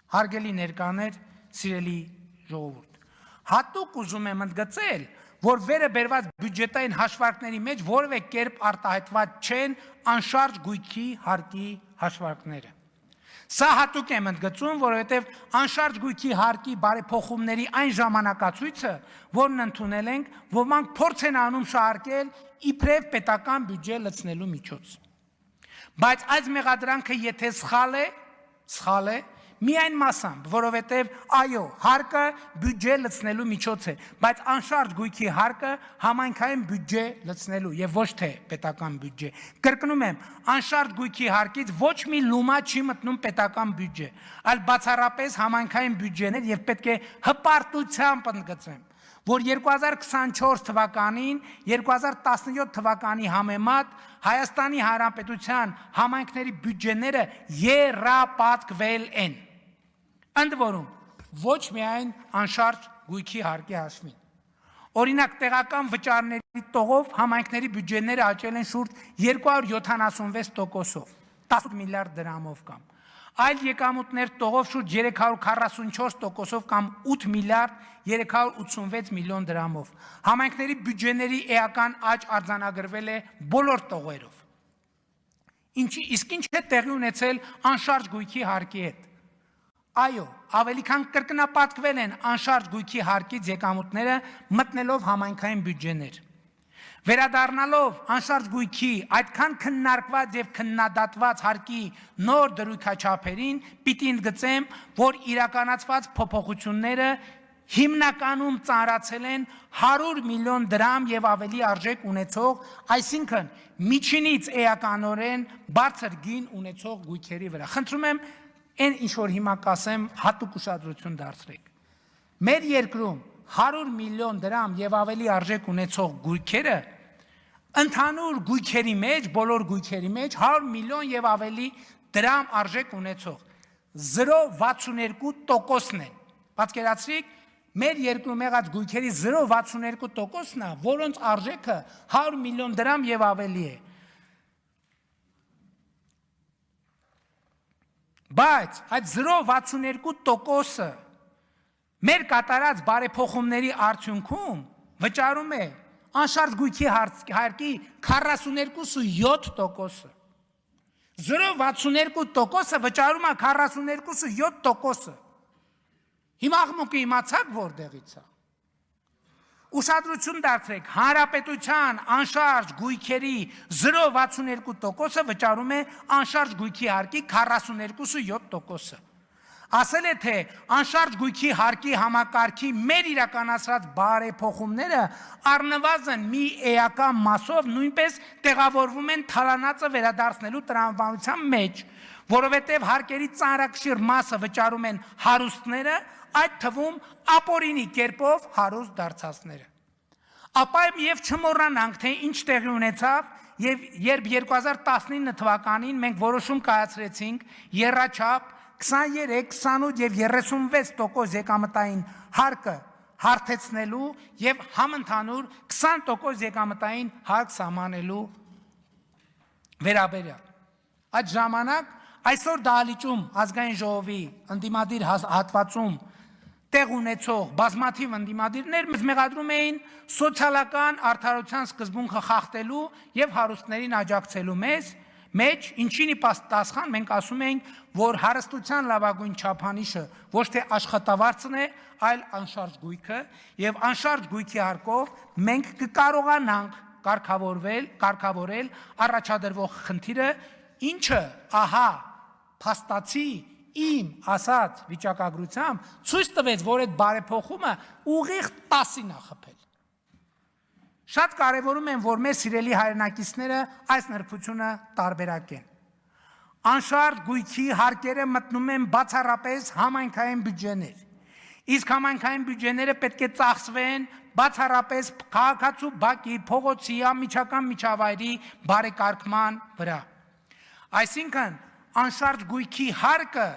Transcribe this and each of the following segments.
Հարգելի ներկաներ, սիրելի ժողովուրդ, հատուկ ուզում եմ ընդգծել, որ վերը բերված բյուջետային հաշվարկների մեջ որևէ կերպ արտահայտված չեն անշարժ գույքի հարկի հաշվարկները։ Սա հատուկ եմ ընդգծում, որովհետև անշարժ գույքի հարկի բարեփոխումների այն ժամանակացույցը, որն ընդունել ենք, ոմանք փորձ են անում շահարկել իբրև պետական բյուջե լցնելու միջոց։ Բայց այս մեղադրանքը եթե սխալ է, միայն մասամբ, որովհետև այո, հարկը բյուջե լցնելու միջոց է, բայց անշարժ գույքի հարկը համայնքային բյուջե լցնելու եւ ոչ թե պետական բյուջե։ Կրկնում եմ, անշարժ գույքի հարկից ոչ մի լումա չի մտնում պետական բյուջե, այլ բացառապես համայնքային բյուջեներ եւ պետք է հպարտությամբ ընդգծեմ, որ 2024 թվականին 2017 թվականի համեմատ Հայաստանի Հանրապետության համայնքների բյուջեները եռապատկվել են։ Ընդ որում, ոչ միայն անշարժ գույքի հարկի հաշվին։ Օրինակ, տեղական վճարների տողով համայնքների բյուջեները աճել են շուրջ 276%-ով, 18 միլիարդ դրամով կամ, այլ եկամուտներ տողով շուրջ 344%-ով կամ 8 միլիարդ 386 միլիոն դրամով։ Համայնքների բյուջեների էական աճ արձանագրվել է բոլոր տողերով։ Իսկ ինչ է տեղի ունեցել անշարժ գույքի հարկի հետ։ Այո, ավելի քան կրկնապատկվել են անշարժ գույքի հարկից եկամուտները մտնելով համայնքային բյուջեներ։ Վերադառնալով անշարժ գույքի այդքան քննարկված եւ քննադատված հարկի նոր դրույքաչափերին, պիտի ընդգծեմ, որ իրականացված փոփոխությունները հիմնականում ծանրացել են 100 միլիոն դրամ եւ ավելի արժեք ունեցող, այսինքն միջինից էականորեն բարձր գին ունեցող գույքերի վրա։ Խնդրում եմ այն ինչ որ հիմա կասեմ հատուկ ուշադրություն դարձրեք։ Մեր երկրում 100 միլիոն դրամ եւ ավելի արժեք ունեցող գույքերը ընդհանուր գույքերի մեջ, բոլոր գույքերի մեջ 100 միլիոն եւ ավելի դրամ արժեք ունեցող 0.62%-ն են։ Պատկերացրեք, մեր երկրում եղած գույքերի 0.62%-ն է, որոնց արժեքը 100 միլիոն դրամ եւ ավելի է։ Բայց այդ 0.62%-ը մեր կատարած բարեփոխումների արդյունքում վճարում է անշարժ գույքի հարկի 42.7%-ը։ 0.62%-ը վճարում է 42.7%-ը։ Հիմա աղմուկը իմացաք որտեղից է։ Ուշադրություն դարձրեք, հանրապետության անշարժ գույքերի 0.62%-ը վճարում է անշարժ գույքի հարկի 42.7%-ը։ Ասել է, թե անշարժ գույքի հարկի համակարգի մեր իրականացրած բարեփոխումները առնվազն մի էական մասով նույնպես տեղավորվում են թալանածը վերադարձնելու տրամաբանության մեջ, որովհետև հարկերի ծանրակշիռ մասը վճարում են հարուստները, այդ թվում ապօրինի կերպով հարուստ դարձածները։ Ապա եւ չմոռանանք, թե ինչ տեղի ունեցավ, երբ 2019 թվականին մենք որոշում կայացրեցինք եռաչափ 23, 28 եւ 36% եկամտային հարկը հարթեցնելու եւ համընդհանուր 20% եկամտային հարկ սահմանելու վերաբերյալ։ Այդ ժամանակ այսօր դահլիճում ազգային ժողովի ընդդիմադիր հատվածում տեղ ունեցող բազմաթիվ ընդդիմադիրներ մեզ մեղադրում էին սոցիալական արդարության սկզբունքը խախտելու եւ հարուստներին աջակցելու մեջ, ինչին ի պատասխան մենք ասում ենք, որ հարստության լավագույն չափանիշը ոչ թե աշխատավարձն է, այլ անշարժ գույքը, եւ անշարժ գույքի հարկով մենք կկարողանանք կարգավորել առաջադրվող խնդիրը, ինչը ահա փաստացի իմ ասած վիճակագրությամբ ցույց տվեց, որ այդ բարեփոխումը ուղիղ 10-ին է խփել։ Շատ կարևորում եմ, որ մեր սիրելի հայրենակիցները այս նրբությունը տարբերակեն։ Անշարժ գույքի հարկերը մտնում են բացառապես համայնքային բյուջեներ, իսկ համայնքային բյուջեները պետք է ծախսվեն բացառապես քաղաքացու բակի, փողոցի, անմիջական միջավայրի բարեկարգման վրա։ Այսինքն անշարժ գույքի հարկը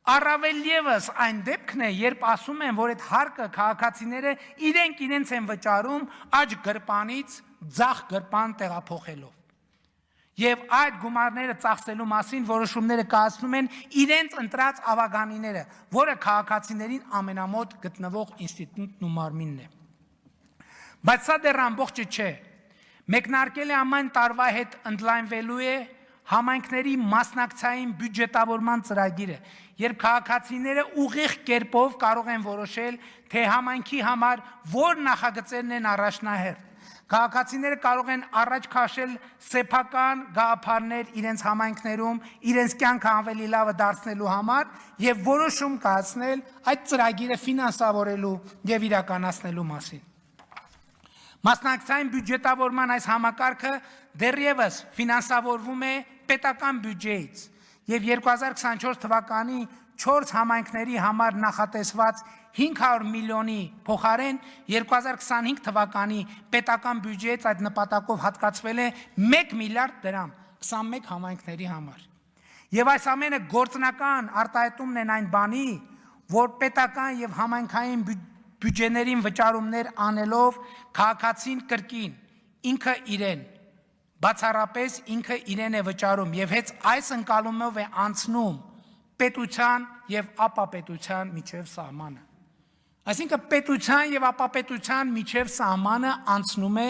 առավել ևս այն դեպքն է, երբ ասում են, որ այդ հարկը քաղաքացիները իրենց են վճարում աջ գրպանից ձախ գրպան տեղափոխելով։ Եվ այդ գումարները ծախսելու մասին որոշումները կայացնում են իրենց ընտրած ավագանիները, որը քաղաքացիներին ամենամոտ գտնվող ինստիտուտն ու մարմինն է։ Բայց սա դեռ ամբողջը չէ։ Մեկնարկել է ամեն տարվա հետ ընդլայնվելու է համայնքների մասնակցային բյուջետավորման ծրագիրը, երբ քաղաքացիները ուղիղ կերպով կարող են որոշել, թե համայնքի համար որ նախագծերն են առաջնահերթ։ Քաղաքացիները կարող են առաջ քաշել սեփական գաղափարներ իրենց համայնքներում, իրենց կյանքը ավելի լավը դարձնելու համար եւ որոշում կայացնել այդ ծրագիրը ֆինանսավորելու եւ իրականացնելու մասին։ Մասնակցային բյուջետավորման այս համակարգը դեռևս ֆինանսավորվում է պետական բյուջեից եւ 2024 թվականի 4 համայնքների համար նախատեսված 500 միլիոնի փոխարեն 2025 թվականի պետական բյուջեից այդ նպատակով հատկացվել է 1 միլիարդ դրամ 21 համայնքների համար։ Եվ այս ամենը գործնական արտահայտումն են այն բանի, որ պետական եւ համայնքային բյուջեներին վճարումներ անելով քաղաքացին կրկին ինքը իրեն բացառապես ինքը իրեն է վճարում եւ հենց այս ընկալումով է անցնում պետության եւ ապապետության միջև սահմանը։ Այսինքն պետության եւ ապապետության միջև սահմանը անցնում է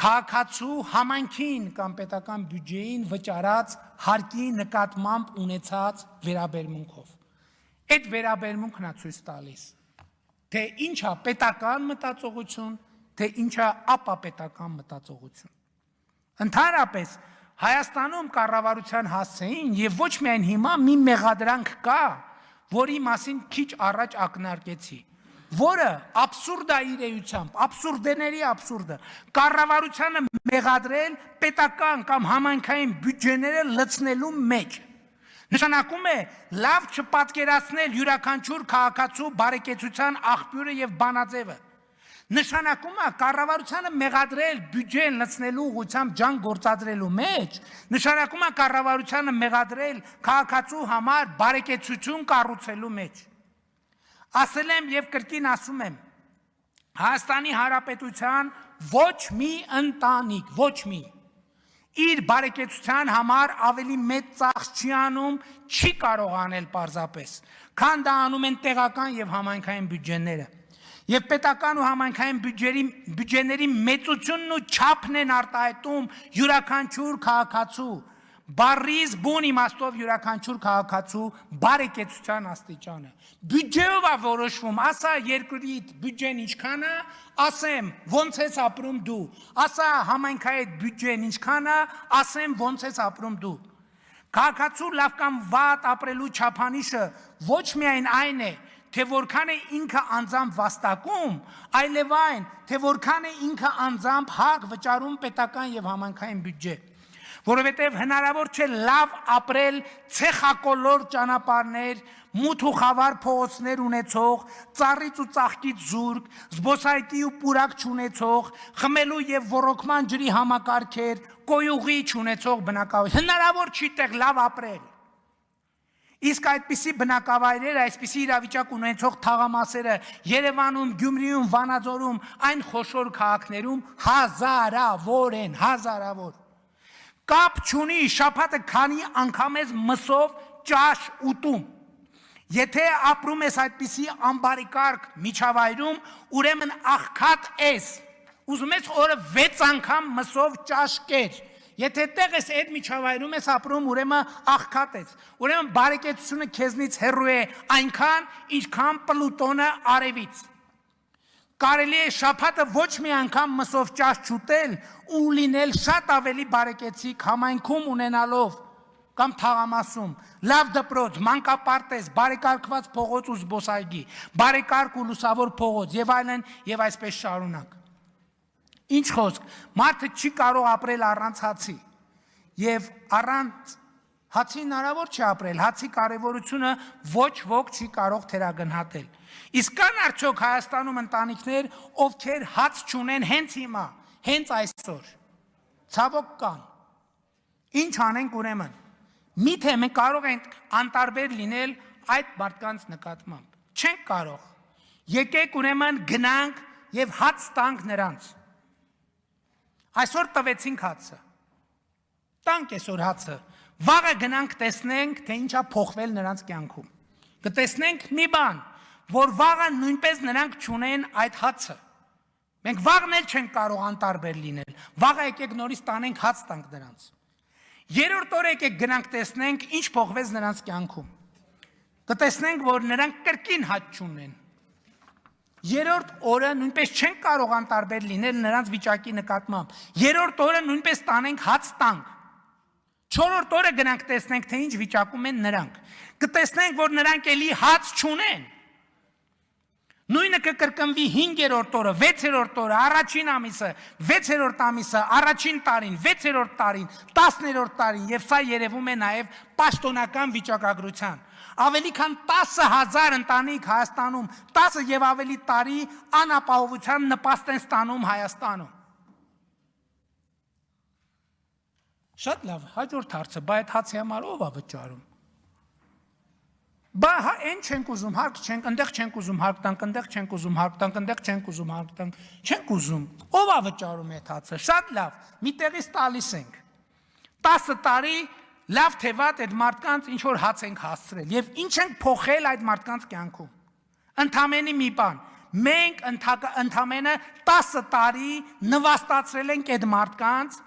քաղաքացու համայնքին կամ պետական բյուջեին վճարած հարկի նկատմամբ ունեցած վերաբերմունքով։ Այդ վերաբերմունքն է ցույց տալիս, թե ինչա պետական մտածողություն, թե ինչա ապապետական մտածողություն։ Ընդհանրապես Հայաստանում կառավարության հասցեին եւ ոչ միայն հիմա մի մեղադրանք կա, որի մասին քիչ առաջ ակնարկեցի, որը աբսուրդ է իր էությամբ, աբսուրդների աբսուրդը, կառավարությանը մեղադրել պետական կամ համայնքային բյուջեները լցնելու մեջ։ Նշանակում է լավ չպատկերացնել յուրաքանչյուր քաղաքացու բարեկեցության աղբյուրը եւ բանաձևը։ Նշանակում է կառավարությանը մեղադրել բյուջեն լցնելու ուղղությամբ ջան գործադրելու մեջ, նշանակում է կառավարությանը մեղադրել քաղաքացու համար բարեկեցություն կառուցելու մեջ։ Ասել եմ եւ կրկին ասում եմ, Հայաստանի Հանրապետության ոչ մի ընտանիք, ոչ մի իր բարեկեցության համար ավելի մեծ ծախս չի անում, չի կարող անել պարզապես, քան դա անում են տեղական եւ համայնքային բյուջեները։ Եվ պետական ու համայնքային բյուջեների մեծությունն ու չափն են արտահայտում յուրաքանչյուր քաղաքացու, բառից բուն իմաստով յուրաքանչյուր քաղաքացու բարեկեցության աստիճանը։ Բյուջեով է որոշվում, ասա երկրիդ բյուջեն ինչքան է, ասեմ ոնց ես ապրում դու, ասա համայնքային բյուջեն ինչքան է, ասեմ ոնց ես ապրում դու։ Քաղաքացու լավ կամ վատ ապրելու չափանիշը ոչ միայն այն է, թե որքան է ինքը անձամբ վաստակում, այլև այն, թե որքան է ինքը անձամբ հակ վճարում պետական եւ համայնքային բյուջե։ Որովհետեւ հնարավոր չէ լավ ապրել ցեխակոլոր ճանապարհներ, մութ ու խավար փողոցներ ունեցող, ծառից ու ծաղկից զուրկ, զբոսայգի ու պուրակ չունեցող, խմելու եւ ոռոգման ջրի համակարգեր, կոյուղի չունեցող բնակավայր։ Հնարավոր չի տեղ լավ ապրել։ Իսկ այդպիսի բնակավայրերը, այսպիսի իրավիճակ ունեցող թաղամասերը Երևանում, Գյումրիում, Վանաձորում, այն խոշոր քաղաքներում հազարավոր են, հազարավոր։ Կապ չունի շաբաթը քանի անգամ ես մսով ճաշ ուտում։ Եթե ապրում ես այդպիսի ամբարիկարգ միջավայրում, ուրեմն աղքատ ես։ Ուզում ես օրը 6 անգամ մսով ճաշ կեր։ Եթե տեղ ես այդ միջավայրում ես ապրում, ուրեմն աղքատ ես։ Ուրեմն բարեկեցությունը քեզնից հեռու է այնքան, ինչքան Պլուտոնը արևից։ Կարելի է շաբաթը ոչ մի անգամ մսով ճաշ չուտել ու լինել շատ ավելի բարեկեցիկ համայնքում ունենալով կամ թաղամասում, լավ դպրոց, մանկապարտեզ, բարեկարգված փողոց ու զբոսայգի, բարեկարգ ու լուսավոր փողոց եւ այլն եւ այսպես շարունակ։ Ինչ խոսք, մարդը չի կարող ապրել առանց հացի եւ առանց հացի հնարավոր չի ապրել, հացի կարևորությունը ոչ ոք չի կարող թերագնահատել։ Իսկ կան արդյոք Հայաստանում ընտանիքներ, ովքեր հաց չունեն հենց հիմա, հենց այսօր։ Ցավոք կան։ Ինչ անենք ուրեմն։ Միթե մենք կարող ենք անտարբեր լինել այդ մարդկանց նկատմամբ։ Չենք կարող։ Եկեք ուրեմն գնանք եւ հաց տանք նրանց։ Այսօր տվեցինք հացը։ տանք այսօր հացը, վաղը գնանք տեսնենք, թե ինչա փոխվել նրանց կյանքում։ Կտեսնենք մի բան, որ վաղը նույնպես նրանք չունեն այդ հացը։ Մենք վաղն էլ չենք կարող անտարբեր լինել։ Վաղը եկեք նորից տանենք հաց տանք նրանց։ Երրորդ օրը եկեք գնանք տեսնենք, ինչ փոխվեց նրանց կյանքում։ Կտեսնենք, որ նրանք կրկին հաց չունեն։ Երրորդ օրը նույնպես չենք կարող անտարբեր լինել նրանց վիճակի նկատմամբ։ Երրորդ օրը նույնպես տանենք հաց տանք։ Չորրորդ օրը գնանք տեսնենք, թե ինչ վիճակում են նրանք։ Կտեսնենք, որ նրանք էլի հաց չունեն։ Նույնը կկրկնվի 5-րդ օրը, 6-րդ օրը, առաջին ամիսը, 6-րդ ամիսը, առաջին տարին, 6-րդ տարին, 10-րդ տարին, եւ սա երևում է նաեւ պաշտոնական վիճակագրության։ Ավելի քան 10,000 ընտանիք Հայաստանում, 10 եւ ավելի տարի անապահովության նպաստ են ստանում Հայաստանում։ Շատ լավ, հաջորդ հարցը, բա այդ հացի համար ով է վճարում։ Բա այն չենք ուզում, հարկ չենք, ընդեղ չենք ուզում հարկ տանք, ընդեղ չենք ուզում հարկ տանք, ընդեղ չենք ուզում հարկ տանք, չենք ուզում։ Ով է վճարում այդ հացը։ Շատ լավ, մի տեղից տալիս ենք։ 10 տարի լավ թե վատ այդ մարդկանց ինչ որ հաց ենք հասցրել եւ ինչ ենք փոխել այդ մարդկանց կյանքում։ Ընդամենը մի բան, մենք ընդամենը 10 տարի նվաստացրել ենք այդ մարդկանց,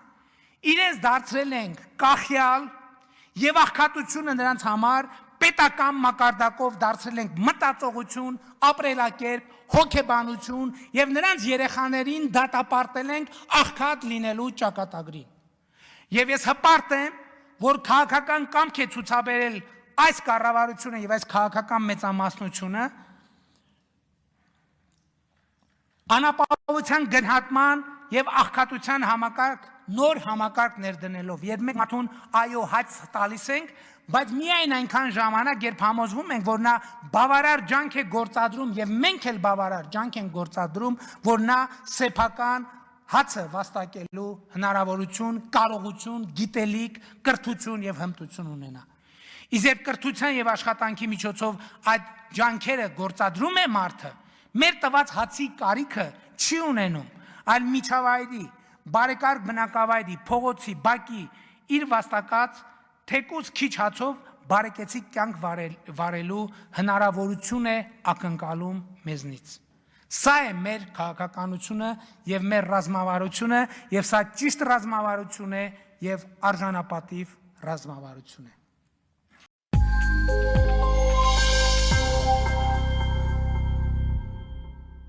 իրենց դարձրել ենք կախյալ եւ աղքատությունը նրանց համար պետական մակարդակով դարձրել ենք մտածողություն, ապրելակերպ, հոգեբանություն եւ նրանց երեխաներին դատապարտել ենք աղքատ լինելու ճակատագրին։ Եվ ես հպարտ եմ, որ քաղաքական կամք է ցուցաբերել այս կառավարությունը եւ այս քաղաքական մեծամասնությունը անապահովության գնահատման եւ աղքատության համակարգ նոր համակարգ ներդնելով, երբ մենք մարդուն այո հաց տալիս ենք, բայց միայն այնքան ժամանակ, երբ համոզվում ենք, որ նա բավարար ջանք է գործադրում եւ մենք էլ բավարար ջանք ենք գործադրում, որ նա սեփական հացը վաստակելու հնարավորություն, կարողություն, գիտելիք, կրթություն եւ հմտություն ունենա։ Իսկ երբ կրթության եւ աշխատանքի միջոցով այդ ջանքերը գործադրում է մարդը, մեր տված հացի կարիքը չի ունենում, այլ միջավայրի, բարեկարգ բնակավայրի, փողոցի, բակի իր վաստակած թեկուզ քիչ հացով բարեկեցիկ կյանք վարելու հնարավորություն է ակնկալում մեզնից։ Սա է մեր քաղաքականությունը եւ մեր ռազմավարությունը եւ սա ճիշտ ռազմավարություն է եւ արժանապատիվ ռազմավարություն է։